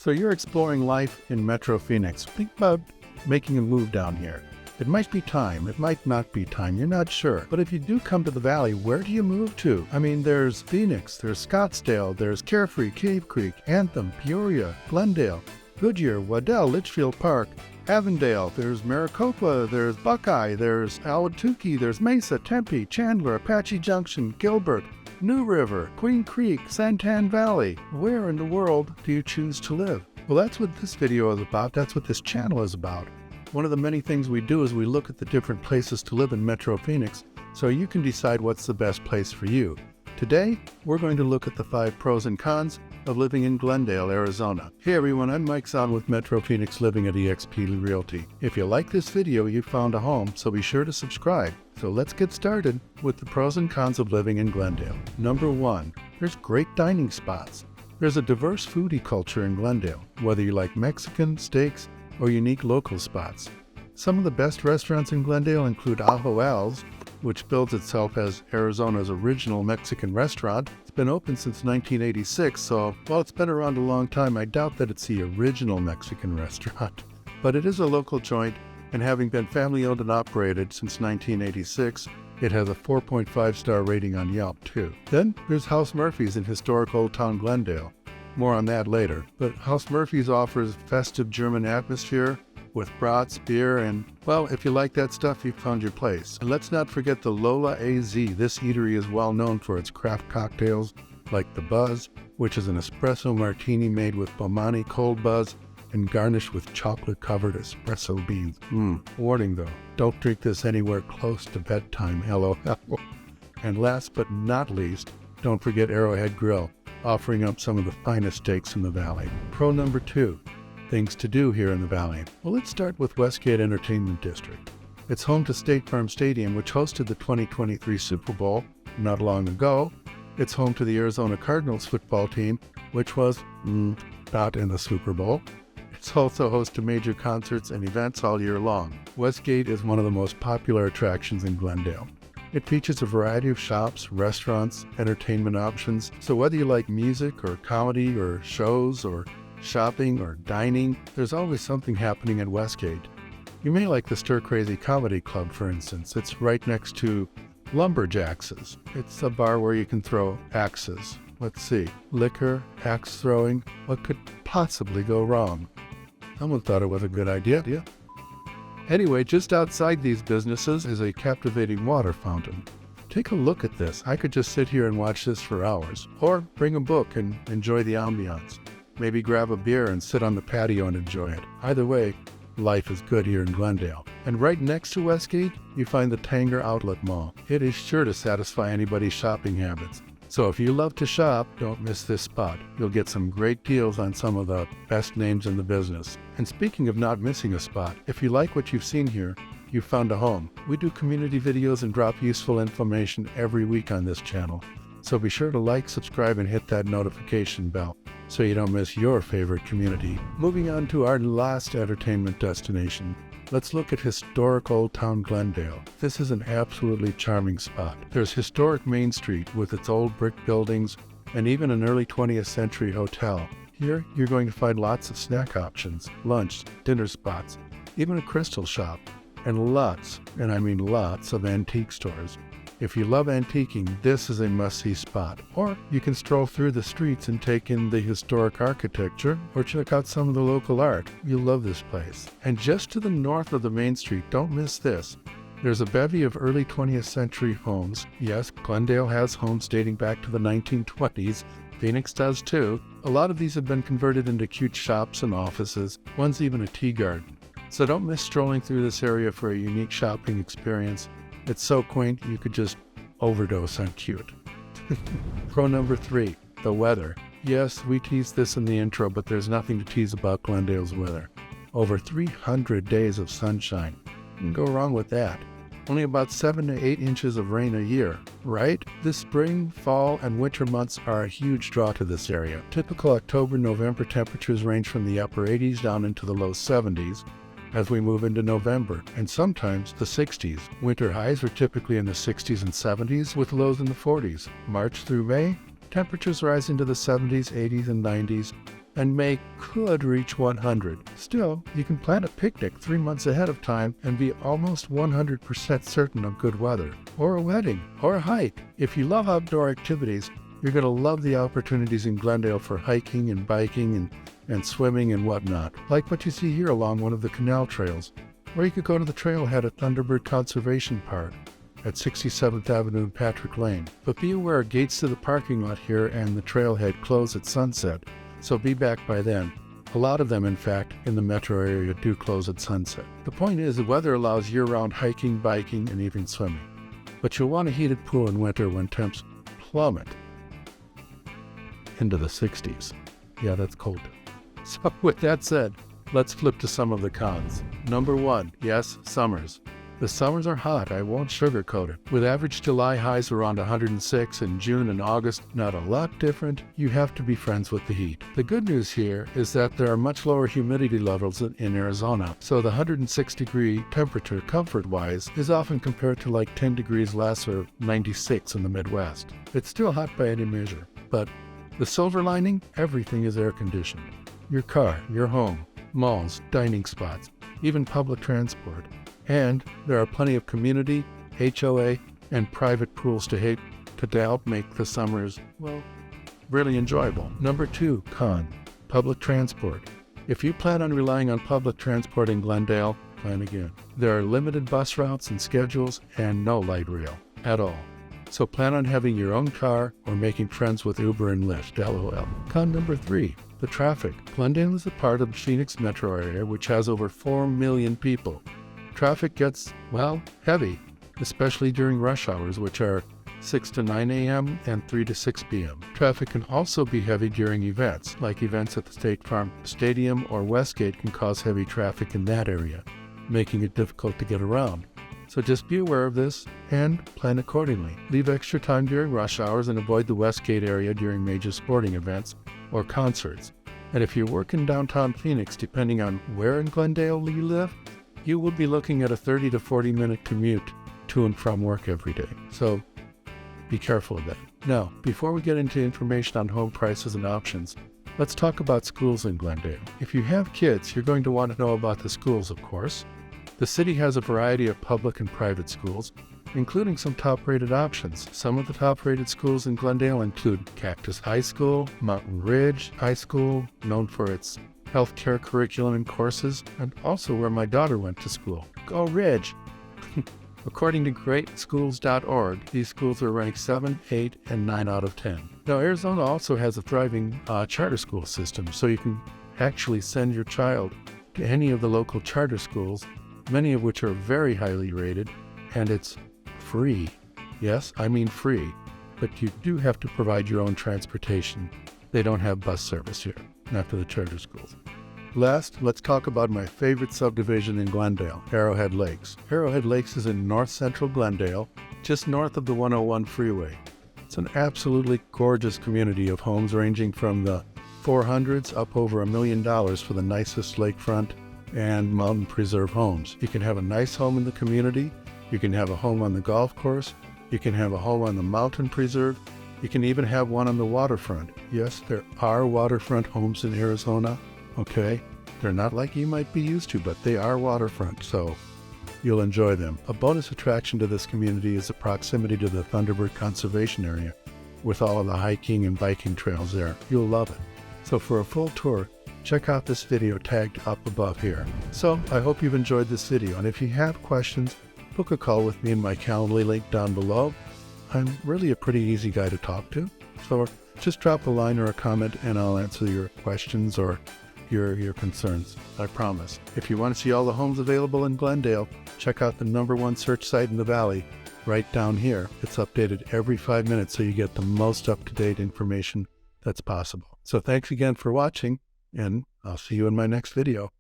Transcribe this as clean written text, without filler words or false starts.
So you're exploring life in Metro Phoenix. Think about making a move down here. It might be time, it might not be time, you're not sure. But if you do come to the valley, where do you move to? I mean, there's Phoenix, there's Scottsdale, there's Carefree, Cave Creek, Anthem, Peoria, Glendale, Goodyear, Waddell, Litchfield Park, Avondale, there's Maricopa, there's Buckeye, there's Ahwatukee, there's Mesa, Tempe, Chandler, Apache Junction, Gilbert, New River, Queen Creek, Santan Valley. Where in the world do you choose to live? Well, that's what this video is about. That's what this channel is about. One of the many things we do is we look at the different places to live in Metro Phoenix so you can decide what's the best place for you. Today, we're going to look at the 5 pros and cons of living in Glendale, Arizona. Hey everyone, I'm Mike Zahn with Metro Phoenix Living at eXp Realty. If you like this video, you found a home, so be sure to subscribe. So let's get started with the pros and cons of living in Glendale. Number 1, there's great dining spots. There's a diverse foodie culture in Glendale, whether you like Mexican, steaks, or unique local spots. Some of the best restaurants in Glendale include Al's, which bills itself as Arizona's original Mexican restaurant. It's been open since 1986, so while it's been around a long time, I doubt that it's the original Mexican restaurant. But it is a local joint, and having been family-owned and operated since 1986, it has a 4.5-star rating on Yelp, too. Then there's House Murphy's in historic Old Town Glendale. More on that later. But House Murphy's offers festive German atmosphere with brats, beer, and, well, if you like that stuff, you've found your place. And let's not forget the Lola AZ. This eatery is well known for its craft cocktails like the Buzz, which is an espresso martini made with Bomani cold Buzz and garnished with chocolate-covered espresso beans. Warning though, don't drink this anywhere close to bedtime, LOL. And last but not least, don't forget Arrowhead Grill, offering up some of the finest steaks in the valley. Pro number 2, things to do here in the valley. Well, let's start with Westgate Entertainment District. It's home to State Farm Stadium, which hosted the 2023 Super Bowl not long ago. It's home to the Arizona Cardinals football team, which was not in the Super Bowl. It's also host to major concerts and events all year long. Westgate is one of the most popular attractions in Glendale. It features a variety of shops, restaurants, entertainment options. So whether you like music or comedy or shows or shopping or dining, there's always something happening at Westgate. You may like the Stir Crazy Comedy Club, for instance. It's right next to Lumberjacks's. It's a bar where you can throw axes. Let's see, liquor, axe throwing, what could possibly go wrong? Someone thought it was a good idea. Anyway, just outside these businesses is a captivating water fountain. Take a look at this. I could just sit here and watch this for hours. Or bring a book and enjoy the ambiance. Maybe grab a beer and sit on the patio and enjoy it. Either way, life is good here in Glendale. And right next to Westgate, you find the Tanger Outlet Mall. It is sure to satisfy anybody's shopping habits. So if you love to shop, don't miss this spot. You'll get some great deals on some of the best names in the business. And speaking of not missing a spot, if you like what you've seen here, you've found a home. We do community videos and drop useful information every week on this channel. So be sure to like, subscribe, and hit that notification bell so you don't miss your favorite community. Moving on to our last entertainment destination. Let's look at historic Old Town Glendale. This is an absolutely charming spot. There's historic Main Street with its old brick buildings and even an early 20th century hotel. Here, you're going to find lots of snack options, lunch, dinner spots, even a crystal shop, and lots, and I mean lots, of antique stores. If you love antiquing, this is a must-see spot. Or you can stroll through the streets and take in the historic architecture, or check out some of the local art. You'll love this place. And just to the north of the Main Street, don't miss this. There's a bevy of early 20th century homes. Yes, Glendale has homes dating back to the 1920s. Phoenix does too. A lot of these have been converted into cute shops and offices. One's even a tea garden. So don't miss strolling through this area for a unique shopping experience. It's so quaint, you could just overdose on cute. Pro number 3, the weather. Yes, we teased this in the intro, but there's nothing to tease about Glendale's weather. Over 300 days of sunshine. You can go wrong with that. Only about 7 to 8 inches of rain a year, right? The spring, fall, and winter months are a huge draw to this area. Typical October-November temperatures range from the upper 80s down into the low 70s. As we move into November, and sometimes the 60s. Winter highs are typically in the 60s and 70s with lows in the 40s. March through May, temperatures rise into the 70s, 80s, and 90s, and May could reach 100. Still, you can plan a picnic 3 months ahead of time and be almost 100% certain of good weather, or a wedding, or a hike. If you love outdoor activities, you're going to love the opportunities in Glendale for hiking and biking and swimming and whatnot, like what you see here along one of the canal trails. Or you could go to the trailhead at Thunderbird Conservation Park at 67th Avenue and Patrick Lane. But be aware, gates to the parking lot here and the trailhead close at sunset, so be back by then. A lot of them, in fact, in the metro area do close at sunset. The point is, the weather allows year-round hiking, biking, and even swimming. But you'll want a heated pool in winter when temps plummet into the 60s. Yeah, that's cold. So with that said, let's flip to some of the cons. Number 1, yes, summers. The summers are hot, I won't sugarcoat it. With average July highs around 106 and June and August not a lot different, you have to be friends with the heat. The good news here is that there are much lower humidity levels in Arizona, so the 106-degree temperature comfort-wise is often compared to like 10 degrees less or 96 in the Midwest. It's still hot by any measure, but the silver lining, everything is air-conditioned. Your car, your home, malls, dining spots, even public transport. And there are plenty of community, HOA, and private pools to help make the summers, well, really enjoyable. Number 2, con, public transport. If you plan on relying on public transport in Glendale, plan again. There are limited bus routes and schedules and no light rail at all. So plan on having your own car or making friends with Uber and Lyft, LOL. Con number 3, the traffic. Glendale is a part of the Phoenix metro area which has over 4 million people. Traffic gets, well, heavy, especially during rush hours, which are 6 to 9 a.m. and 3 to 6 p.m. Traffic can also be heavy during events, like events at the State Farm Stadium or Westgate can cause heavy traffic in that area, making it difficult to get around. So just be aware of this and plan accordingly. Leave extra time during rush hours and avoid the Westgate area during major sporting events or concerts. And if you work in downtown Phoenix, depending on where in Glendale you live, you will be looking at a 30 to 40 minute commute to and from work every day. So be careful of that. Now, before we get into information on home prices and options, let's talk about schools in Glendale. If you have kids, you're going to want to know about the schools, of course. The city has a variety of public and private schools, including some top-rated options. Some of the top-rated schools in Glendale include Cactus High School, Mountain Ridge High School, known for its healthcare curriculum and courses, and also where my daughter went to school. Go Ridge! According to greatschools.org, these schools are ranked 7, 8, and 9 out of 10. Now, Arizona also has a thriving charter school system, so you can actually send your child to any of the local charter schools, many of which are very highly rated, and it's free. Yes, I mean free, but you do have to provide your own transportation. They don't have bus service here, not to the charter schools. Last, let's talk about my favorite subdivision in Glendale, Arrowhead Lakes. Arrowhead Lakes is in north central Glendale, just north of the 101 freeway. It's an absolutely gorgeous community of homes ranging from the 400s up over $1 million for the nicest lakefront and mountain preserve homes. You can have a nice home in the community, you can have a home on the golf course, you can have a home on the mountain preserve, you can even have one on the waterfront. Yes, there are waterfront homes in Arizona, okay? They're not like you might be used to, but they are waterfront, so you'll enjoy them. A bonus attraction to this community is the proximity to the Thunderbird Conservation Area, with all of the hiking and biking trails there. You'll love it. So for a full tour, check out this video tagged up above here. So I hope you've enjoyed this video, and if you have questions, book a call with me in my Calendly link down below. I'm really a pretty easy guy to talk to, so just drop a line or a comment and I'll answer your questions or your concerns, I promise. If you want to see all the homes available in Glendale, check out the #1 search site in the Valley, right down here. It's updated every 5 minutes so you get the most up-to-date information that's possible. So thanks again for watching, and I'll see you in my next video.